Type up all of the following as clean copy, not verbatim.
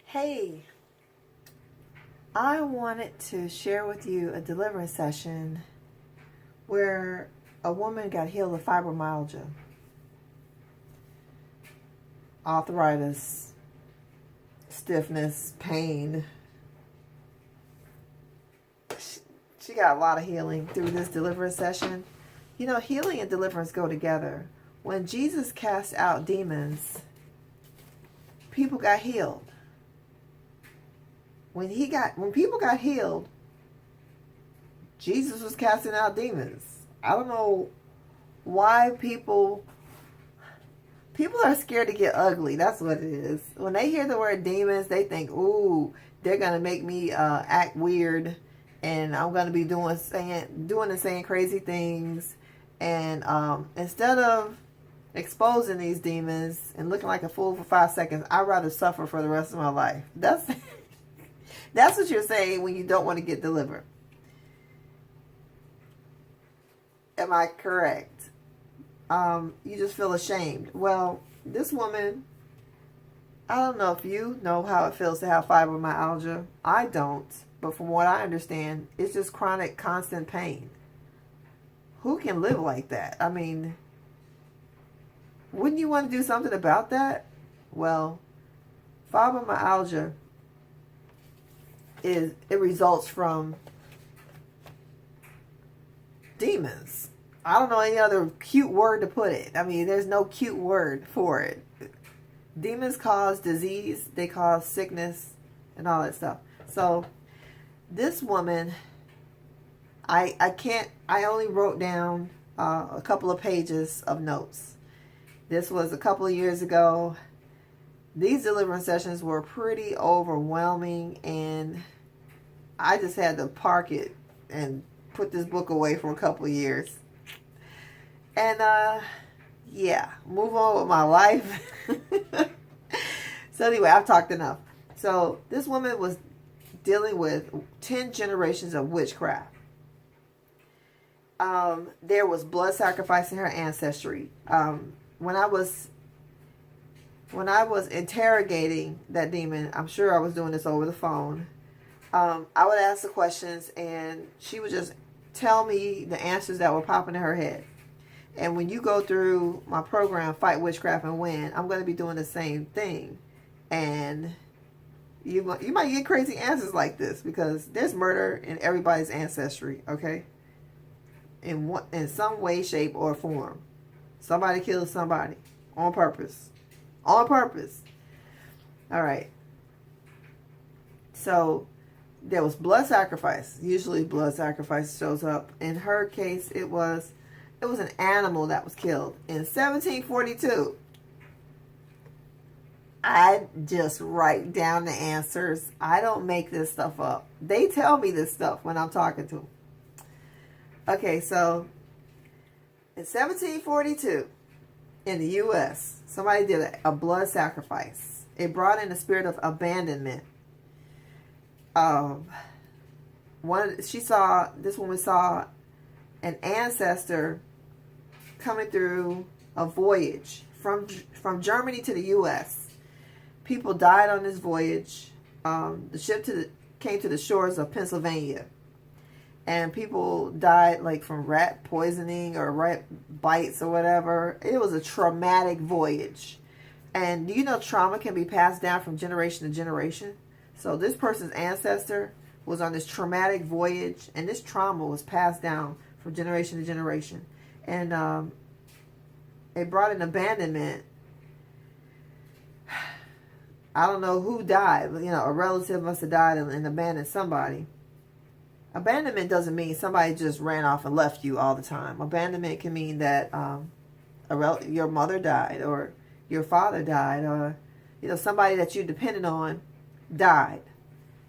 Hey, I wanted to share with you a deliverance session where a woman got healed of fibromyalgia, arthritis, stiffness, pain. She got a lot of healing through this deliverance session. You know, healing and deliverance go together. When Jesus cast out demons, people got healed. When people got healed, Jesus was casting out demons. I don't know why people are scared to get ugly. That's what it is. When they hear the word demons, they think, "Ooh, they're gonna make me act weird, and I'm gonna be doing and saying crazy things." And instead of exposing these demons and looking like a fool for 5 seconds, I'd rather suffer for the rest of my life. That's what you're saying when you don't want to get delivered. Am I correct? You just feel ashamed. Well, this woman, I don't know if you know how it feels to have fibromyalgia. I don't. But from what I understand, it's just chronic, constant pain. Who can live like that? I mean, wouldn't you want to do something about that? Well, fibromyalgia it results from demons. I don't know any other cute word to put it. I mean, there's no cute word for it. Demons cause disease, they cause sickness and all that stuff. So this woman, I only wrote down a couple of pages of notes. This was a couple of years ago. These deliverance sessions were pretty overwhelming, and I just had to park it and put this book away for a couple of years. And yeah, move on with my life. So anyway, I've talked enough. So this woman was dealing with 10 generations of witchcraft. There was blood sacrifice in her ancestry. When I was interrogating that demon, I'm sure I was doing this over the phone, I would ask the questions and she would just tell me the answers that were popping in her head. And when you go through my program, Fight Witchcraft and Win, I'm going to be doing the same thing. And you might get crazy answers like this because there's murder in everybody's ancestry, okay? In some way, shape, or form. Somebody kills somebody on purpose. On purpose. All right. So there was blood sacrifice. Usually blood sacrifice shows up. In her case, it was an animal that was killed in 1742. I just write down the answers. I don't make this stuff up. They tell me this stuff when I'm talking to them. Okay, so in 1742, in the U.S., somebody did a blood sacrifice. It brought in a spirit of abandonment. This woman saw an ancestor coming through a voyage from Germany to the U.S. People died on this voyage. The ship came to the shores of Pennsylvania. And people died like from rat poisoning or rat bites or whatever. It was a traumatic voyage. And do you know trauma can be passed down from generation to generation? So this person's ancestor was on this traumatic voyage, and this trauma was passed down from generation to generation. And it brought an abandonment. I don't know who died, but a relative must have died and abandoned somebody. Abandonment doesn't mean somebody just ran off and left you all the time. Abandonment can mean that your mother died, or your father died, or somebody that you depended on died.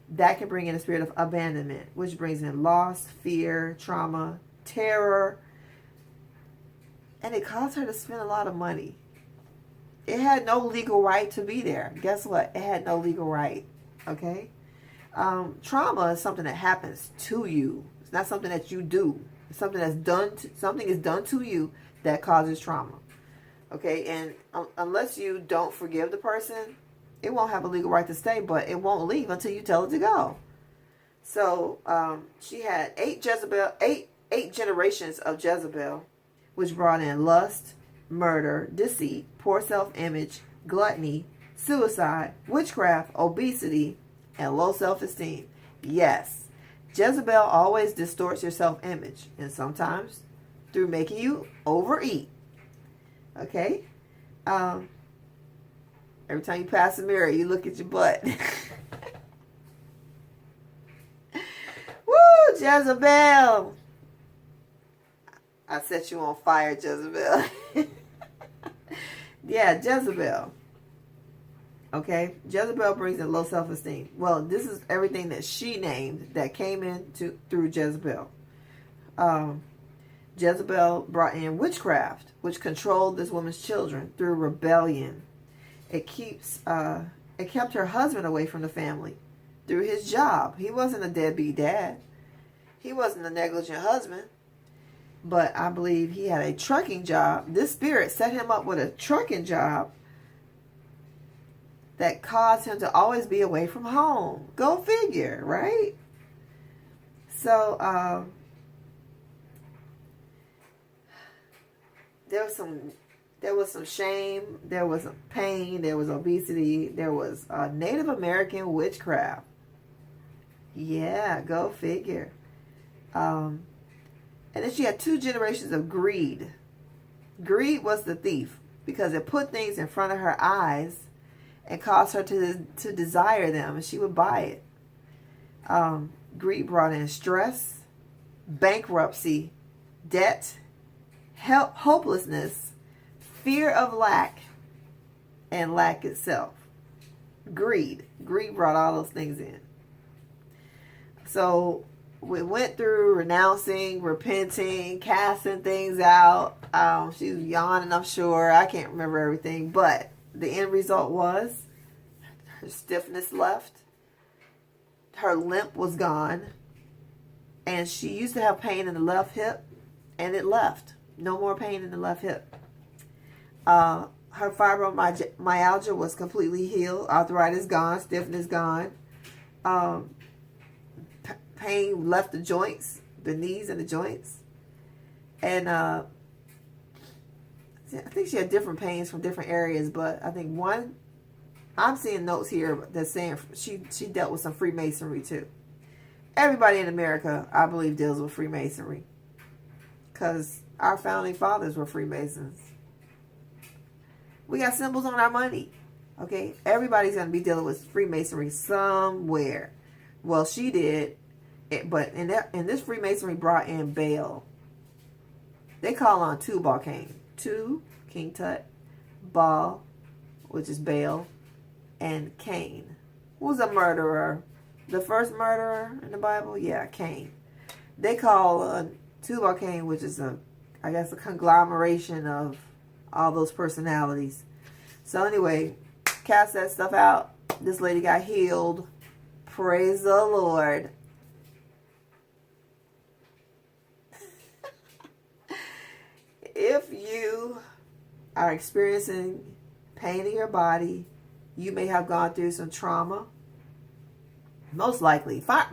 That can bring in a spirit of abandonment, which brings in loss, fear, trauma, terror, and it caused her to spend a lot of money. It had no legal right to be there. Guess what? It had no legal right. Okay? Trauma is something that happens to you. It's not something that you do. It's something that's done. Something is done to you that causes trauma. Okay, and unless you don't forgive the person, It won't have a legal right to stay, but it won't leave until you tell it to go. So she had eight generations of Jezebel, which brought in lust, murder, deceit, poor self-image, gluttony, suicide, witchcraft, obesity, and low self-esteem. Yes, Jezebel always distorts your self-image, and sometimes through making you overeat. Okay? Every time you pass a mirror, you look at your butt. Woo, Jezebel! I set you on fire, Jezebel. Yeah, Jezebel. Okay? Jezebel brings in low self-esteem. Well, this is everything that she named that came in through Jezebel. Jezebel brought in witchcraft, which controlled this woman's children through rebellion. It kept her husband away from the family through his job. He wasn't a deadbeat dad. He wasn't a negligent husband. But I believe he had a trucking job. This spirit set him up with a trucking job that caused him to always be away from home. Go figure, right? So, there was some shame, there was some pain, there was obesity, there was Native American witchcraft. Yeah, go figure. And then she had 2 generations of greed. Greed was the thief because it put things in front of her eyes and caused her to desire them, and she would buy it. Greed brought in stress, bankruptcy, debt, hopelessness, fear of lack, and lack itself. Greed brought all those things in. So we went through renouncing, repenting, casting things out. She was yawning, I'm sure. I can't remember everything, but the end result was her stiffness left, her limp was gone, and she used to have pain in the left hip, and it left. No more pain in the left hip. Her fibromyalgia was completely healed. Arthritis gone. Stiffness gone. Pain left the joints, the knees and the joints. And I think she had different pains from different areas, but I think I'm seeing notes here that's saying she dealt with some Freemasonry too. Everybody in America, I believe, deals with Freemasonry, because our founding fathers were Freemasons. We got symbols on our money. Okay? Everybody's going to be dealing with Freemasonry somewhere. Well, she did. But in this Freemasonry brought in Baal. They call on Tubal Cain. King Tut, Baal, which is Baal, and Cain. Who's a murderer? The first murderer in the Bible? Yeah, Cain. They call on Tubal Cain, which is a conglomeration of all those personalities. So anyway, cast that stuff out. This lady got healed. Praise the Lord. If you are experiencing pain in your body, you may have gone through some trauma. Most likely. I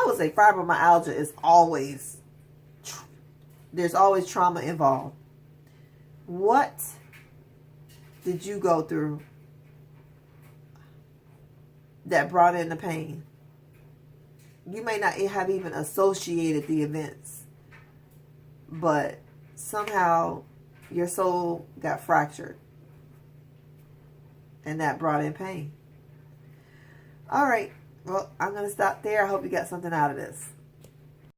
would say fibromyalgia is always, there's always trauma involved. What did you go through that brought in the pain? You may not have even associated the events, but somehow your soul got fractured, and that brought in pain. All right. Well, I'm going to stop there. I hope you got something out of this.